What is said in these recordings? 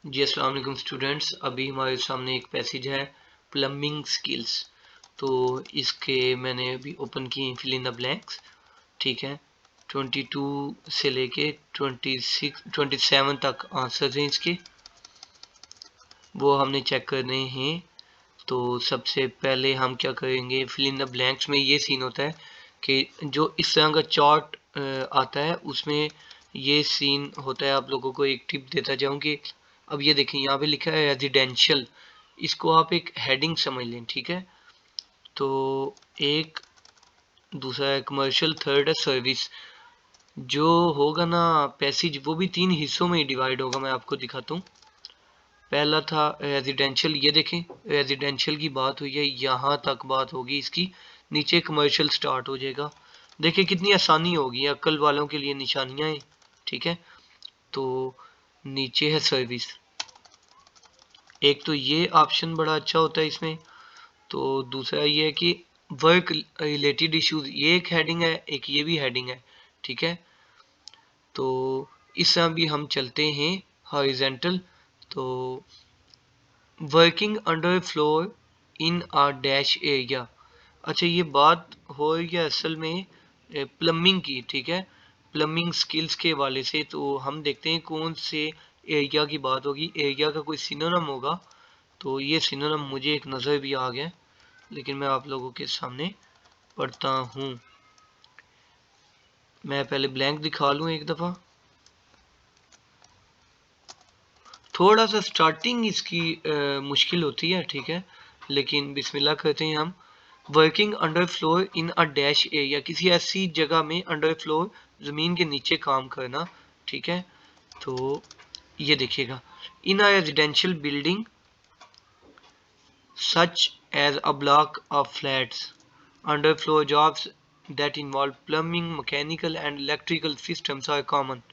जी अस्सलाम वालेकुम स्टूडेंट्स। अभी हमारे सामने एक पैसेज है प्लम्बिंग स्किल्स। तो इसके मैंने अभी ओपन किए फिल इन द ब्लैंक्स। ठीक है, 22 से लेके 27 तक आंसर हैं इसके, वो हमने चेक करने हैं। तो सबसे पहले हम क्या करेंगे, फिल इन द ब्लैंक्स में ये सीन होता है कि जो इस तरह का चार्ट आता है उसमें ये सीन होता है। आप लोगों को एक टिप देता जाऊं कि अब ये देखें यहाँ पे लिखा है रेजिडेंशियल, इसको आप एक हेडिंग समझ लें। ठीक है, तो एक दूसरा है कमर्शियल, थर्ड है सर्विस। जो होगा ना पैसेज वो भी 3 हिस्सों में डिवाइड होगा, मैं आपको दिखाता हूँ। पहला था रेजिडेंशियल, ये देखें रेजिडेंशियल की बात हुई है, यहाँ तक बात होगी इसकी, नीचे कमर्शियल स्टार्ट हो जाएगा। देखिए कितनी आसानी होगी, अक्ल वालों के लिए निशानियाँ हैं। ठीक है, तो नीचे है सर्विस। एक तो ये ऑप्शन बड़ा अच्छा होता है इसमें। तो दूसरा ये है कि वर्क रिलेटेड इश्यूज, ये एक हेडिंग है, एक ये भी हेडिंग है। ठीक है, तो इस तरह भी हम चलते हैं हॉरिजेंटल। तो working under floor in a dash area. अच्छा, ये बात हो रही है असल में प्लम्बिंग की। ठीक है, प्लम्बिंग स्किल्स के हवाले से। तो हम देखते हैं कौन से एरिया की बात होगी, एरिया का कोई सिनोनिम होगा। तो ये सिनोनिम मुझे एक नज़र भी आ गया, लेकिन मैं आप लोगों के सामने पढ़ता हूँ। मैं पहले ब्लैंक दिखा लूँ एक दफ़ा। थोड़ा सा स्टार्टिंग इसकी मुश्किल होती है। ठीक है, लेकिन बिस्मिल्लाह करते हैं हम। Working under floor in a dash area, किसी ऐसी जगह में अंडर फ्लोर, ज़मीन के नीचे काम करना। ठीक है, तो ये देखिएगा, in a residential building such as a block of flats. Underfloor jobs that involve plumbing, mechanical, and electrical systems are common.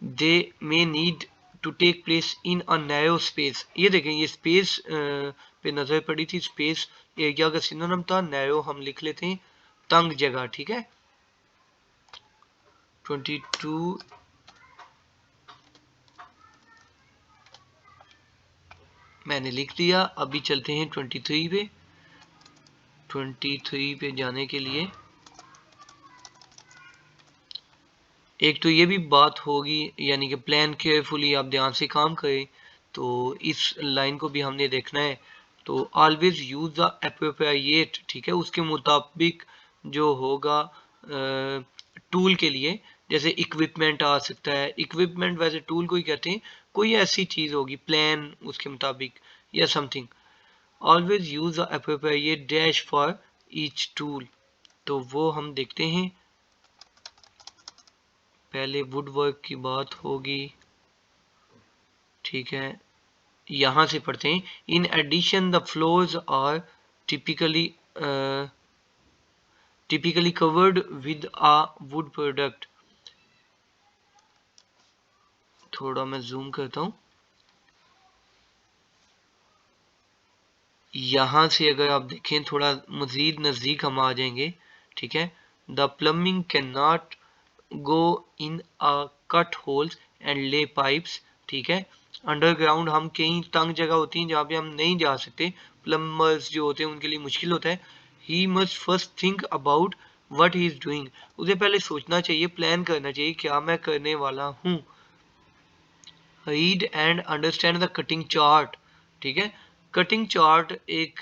They may need to take place in a narrow space. ये देखें, ये space पे नजर पड़ी थी। Space area का synonym था, narrow हम लिख लेते हैं तंग जगह। ठीक है, 22 मैंने लिख दिया। अभी चलते हैं 23 पे। 23 पे जाने के लिए एक तो ये भी बात होगी, यानी कि प्लान केयरफुली, आप ध्यान से काम करें। तो इस लाइन को भी हमने देखना है। तो ऑलवेज यूज द एप्रोप्रिएट, ठीक है, उसके मुताबिक जो होगा टूल के लिए। जैसे इक्विपमेंट आ सकता है, इक्विपमेंट वैसे टूल को ही कहते हैं। कोई ऐसी चीज़ होगी प्लान उसके मुताबिक या something. Always use the appropriate dash for each tool. तो वो हम देखते हैं। पहले वुड वर्क की बात होगी। ठीक है, यहाँ से पढ़ते हैं। In addition the floors are typically covered with a wood product. थोड़ा मैं जूम करता हूँ। यहाँ से अगर आप देखें थोड़ा मजीद नज़दीक हम आ जाएंगे। ठीक है, the plumbing can not go in a cut holes and ले पाइप्स। ठीक है, अंडरग्राउंड हम कहीं तंग जगह होती हैं जहाँ पे हम नहीं जा सकते, प्लम्बर्स जो होते हैं उनके लिए मुश्किल होता है। He must first think about what he is doing. उसे पहले सोचना चाहिए, प्लान करना चाहिए क्या मैं करने वाला हूँ। Read and understand the cutting chart. ठीक है, कटिंग चार्ट एक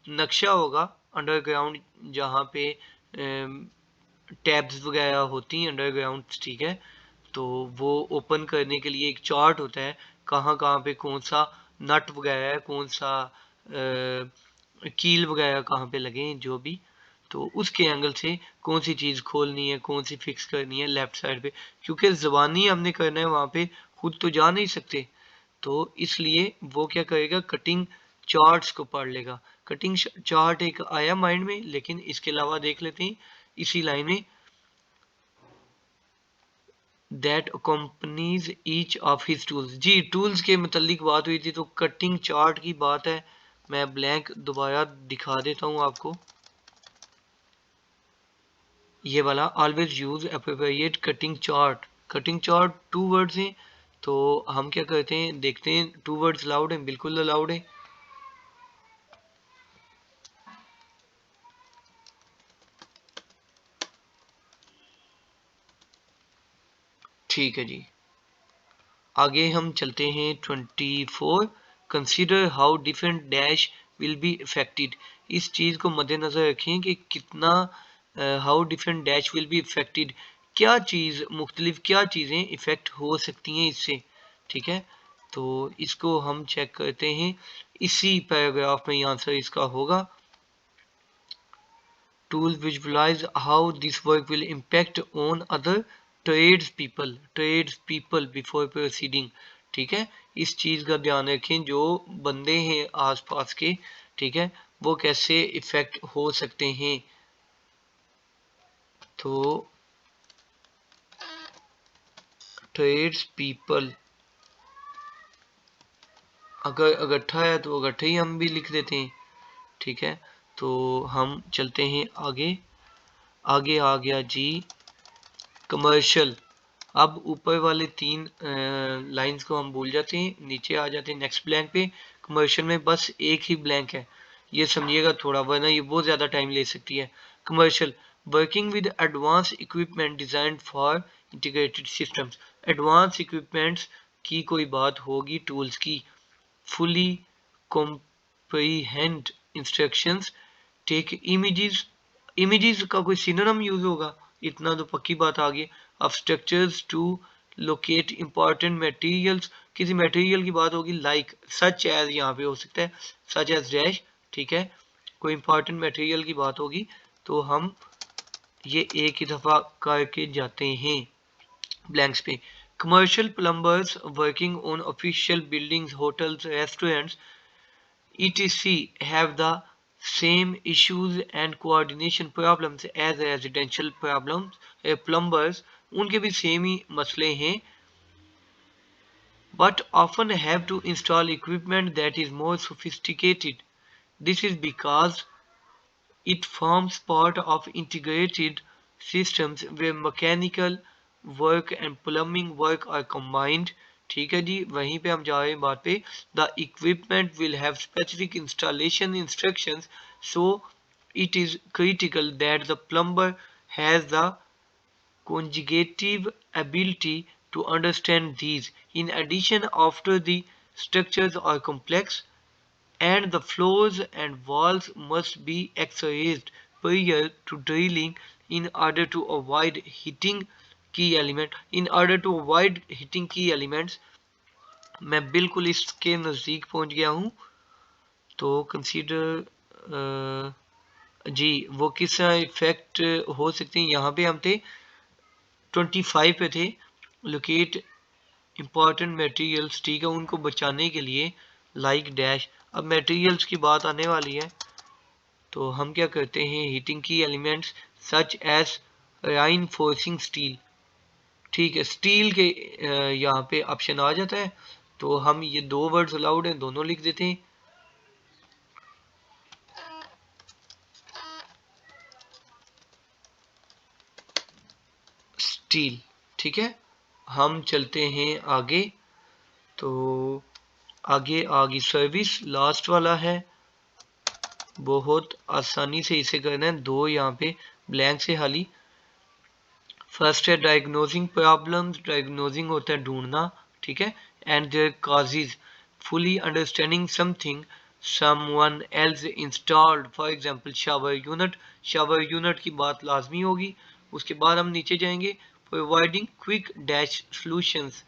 नक्शा होगा अंडरग्राउंड, जहाँ पे टैब्स वगैरह होती हैं अंडरग्राउंड। ठीक है, तो वो ओपन करने के लिए एक चार्ट होता है, कहाँ कहाँ पे कौन सा नट वगैरह है, कौन सा कील वगैरह कहाँ पे लगे हैं जो भी। तो उसके एंगल से कौन सी चीज़ खोलनी है, कौन सी फिक्स करनी है लेफ्ट साइड पे, क्योंकि ज़बानी हमने करना है वहाँ पे, खुद तो जा नहीं सकते। तो इसलिए वो क्या करेगा, कटिंग चार्ट्स को पढ़ लेगा। कटिंग चार्ट एक आया माइंड में, लेकिन इसके अलावा देख लेते हैं इसी लाइन में। That accompanies each of his tools। जी, टूल्स के मतलब बात हुई थी, तो कटिंग चार्ट की बात है। मैं ब्लैंक दोबारा दिखा देता हूँ आपको। ये वाला always use appropriate cutting chart. Cutting chart 2 words हैं, तो हम क्या करते हैं, देखते हैं 2 वर्ड्स अलाउड है, बिल्कुल अलाउड है। ठीक है जी, आगे हम चलते हैं 24। Consider how different dash will be affected. इस चीज को मद्देनजर रखें कि कितना how different dash will be affected, क्या चीज मुख्तलिफ, क्या चीजें इफेक्ट हो सकती हैं इससे। ठीक है, तो इसको हम चेक करते हैं, इसी पैराग्राफ में आंसर इसका होगा। Tools visualize how this work will impact on other tradespeople before proceeding। ठीक है, इस चीज का ध्यान रखें, जो बंदे हैं आसपास के, ठीक है, वो कैसे इफेक्ट हो सकते हैं। तो ट्रेड्स पीपल अगर इकट्ठा है तो इकट्ठे ही हम भी लिख देते हैं। ठीक है, तो हम चलते हैं आगे। आगे आ गया जी कमर्शियल। अब ऊपर वाले 3 लाइंस को हम भूल जाते हैं, नीचे आ जाते हैं नेक्स्ट ब्लैंक पे। कमर्शियल में बस एक ही ब्लैंक है, ये समझिएगा थोड़ा, वरना ये बहुत ज़्यादा टाइम ले सकती है। Commercial working with advance equipment design for integrated systems. Advance equipments की कोई बात होगी, टूल्स की। Fully comprehend instructions, take images. Images का कोई सिनोनिम यूज होगा, इतना तो पक्की बात आ गई। अब structures to locate important materials, किसी मटेरियल की बात होगी, लाइक सच एज, यहाँ पे हो सकता है सच एज डैश। ठीक है, कोई इंपॉर्टेंट मटेरियल की बात होगी तो हम ये एक ही दफा करके जाते हैं ब्लैंक्स पे। Commercial plumbers working on official buildings, hotels, restaurants etc. have the same issues and coordination problems as residential problems, plumbers उनके भी सेम ही मसले हैं, but often have to install equipment that is more sophisticated. This is because it forms part of integrated systems where mechanical work and plumbing work are combined. ठीक है जी, वहीं पे हम जा रहे हैं बात पे। The equipment will have specific installation instructions, so it is critical that the plumber has the conjugative ability to understand these. In addition, after the structures are complex, and the floors and walls must be exercised prior to drilling in order to avoid hitting key element, in order to avoid hitting key elements। मैं बिल्कुल इसके नज़दीक पहुंच गया हूं। तो consider जी वो किस इफेक्ट हो सकते हैं, यहाँ पे हम थे 25 पे थे। लोकेट इंपॉर्टेंट मटेरियल्स, ठीक है, उनको बचाने के लिए लाइक डैश। अब मटेरियल्स की बात आने वाली है, तो हम क्या करते हैं, हीटिंग की एलिमेंट्स सच एज राइनफोर्सिंग स्टील। ठीक है, स्टील के यहाँ पे ऑप्शन आ जाता है, तो हम ये 2 वर्ड्स अलाउड हैं, दोनों लिख देते हैं। स्टील, ठीक है, हम चलते हैं आगे। तो आगे आगे सर्विस लास्ट वाला है, बहुत आसानी से इसे करना है, 2 यहाँ पे ब्लैंक से खाली। फर्स्ट है डायग्नोजिंग प्रॉब्लम्स, डायग्नोजिंग होता है ढूंढना, ठीक है, and their causes, fully understanding something someone else installed, for example shower unit. Shower unit की बात लाजमी होगी। उसके बाद हम नीचे जाएंगे, providing quick dash solutions.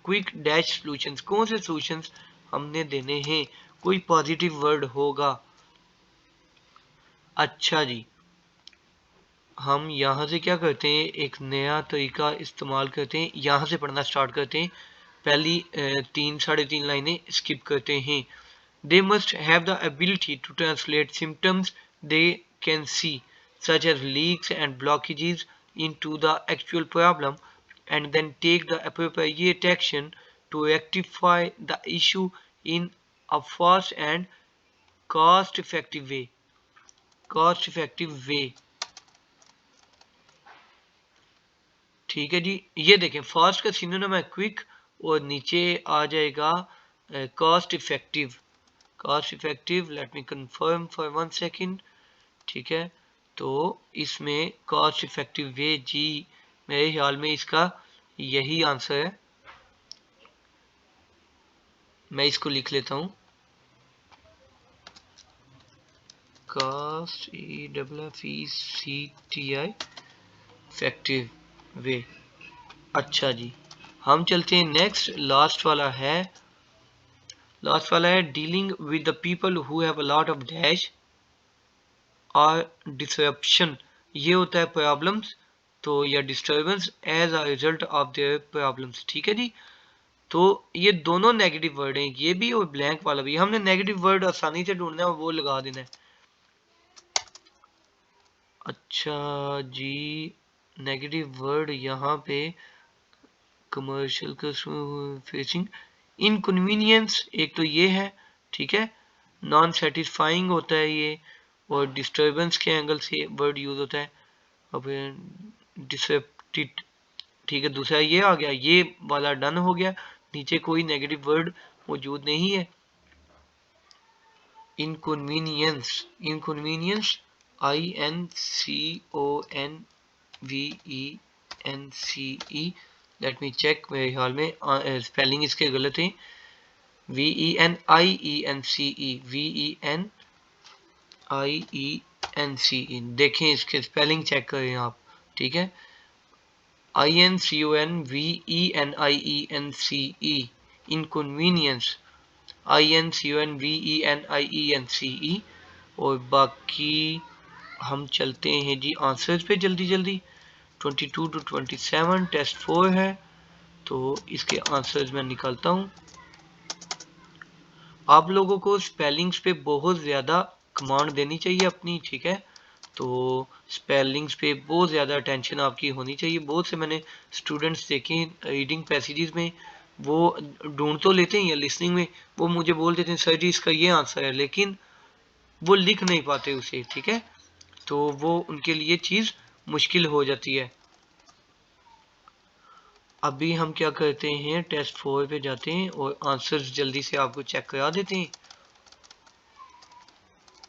Quick dash solutions, कौन से सॉल्यूशंस हमने देने हैं, कोई पॉजिटिव वर्ड होगा। अच्छा जी, हम यहाँ से क्या करते हैं, एक नया तरीका इस्तेमाल करते हैं, यहाँ से पढ़ना स्टार्ट करते हैं। पहली 3 साढ़े 3 लाइनें स्किप करते हैं। They must have the ability to translate symptoms they can see such as leaks and blockages into the actual problem and then take the appropriate action to rectify the issue in a fast and cost effective way। ठीक है जी, ये देखें fast का synonym है quick, और नीचे आ जाएगा cost effective. Cost effective, let me confirm for 1 second. ठीक है, तो इसमें कॉस्ट इफेक्टिव वे जी, मेरे ख्याल में इसका यही आंसर है। मैं इसको लिख लेता हूँ, कॉस्ट EFFECTI इफेक्टिव वे। अच्छा जी, हम चलते हैं नेक्स्ट। लास्ट वाला है dealing with the people who have a lot of dash और डिसरप्शन। ये होता है प्रॉब्लम्स तो या disturbance as a result of their problems. ठीक है जी, तो ये दोनों नेगेटिव वर्ड हैं, ये भी और ब्लैंक वाला भी। हमने नेगेटिव वर्ड आसानी से ढूंढना है और वो लगा देना है। अच्छा जी, नेगेटिव वर्ड यहाँ पे कमर्शियल कस्टमर फेसिंग, इनकन्वीनियंस एक तो ये है। ठीक है, नॉन सेटिस्फाइंग होता है ये, और डिस्टर्बेंस के एंगल से वर्ड यूज होता है। अब डिसेप्टेड, ठीक है, दूसरा ये आ गया, ये वाला डन हो गया। नीचे कोई नेगेटिव वर्ड मौजूद नहीं है। Inconvenience, inconvenience INCONVENCE, let me check, मेरे ख्याल में स्पेलिंग इसके गलत है। VENIENCE, देखें इसके स्पेलिंग चेक करें आप। ठीक है, INCONVENIENCE, इनकन्वीनियंस, INCONVENIENCE। और बाकी हम चलते हैं जी आंसर्स पे जल्दी जल्दी। 22 to 27 टेस्ट 4 है, तो इसके आंसर्स मैं निकालता हूँ। आप लोगों को स्पेलिंग्स पे बहुत ज़्यादा कमांड देनी चाहिए अपनी। ठीक है, तो स्पेलिंग्स पे बहुत ज़्यादा अटेंशन आपकी होनी चाहिए। बहुत से मैंने स्टूडेंट्स देखे रीडिंग पैसेजेस में, वो ढूंढ तो लेते हैं या लिसनिंग में वो मुझे बोल देते हैं सर जी इसका ये आंसर है, लेकिन वो लिख नहीं पाते उसे। ठीक है, तो वो उनके लिए चीज़ मुश्किल हो जाती है। अभी हम क्या करते हैं, टेस्ट 4 पे जाते हैं और आंसर्स जल्दी से आपको चेक करा देते हैं।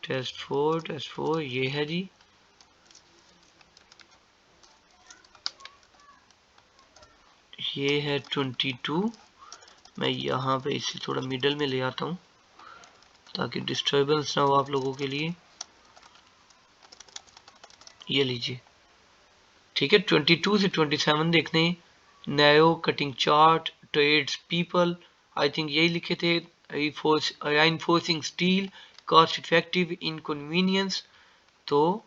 टेस्ट 4 ये है जी। ये है 22। मैं यहाँ पे इसे थोड़ा मिडल में ले आता हूँ ताकि डिस्टर्बेंस ना हो आप लोगों के लिए। ये लीजिए, ठीक है, 22 से 27 देखने। Narrow cutting chart, trades people, I think यही लिखे थे। Reinforcing steel, cost effective, inconvenience. तो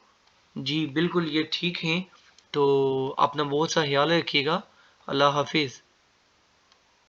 जी बिल्कुल ये ठीक है। तो अपना बहुत सा ख्याल रखिएगा। अल्लाह हाफिज़।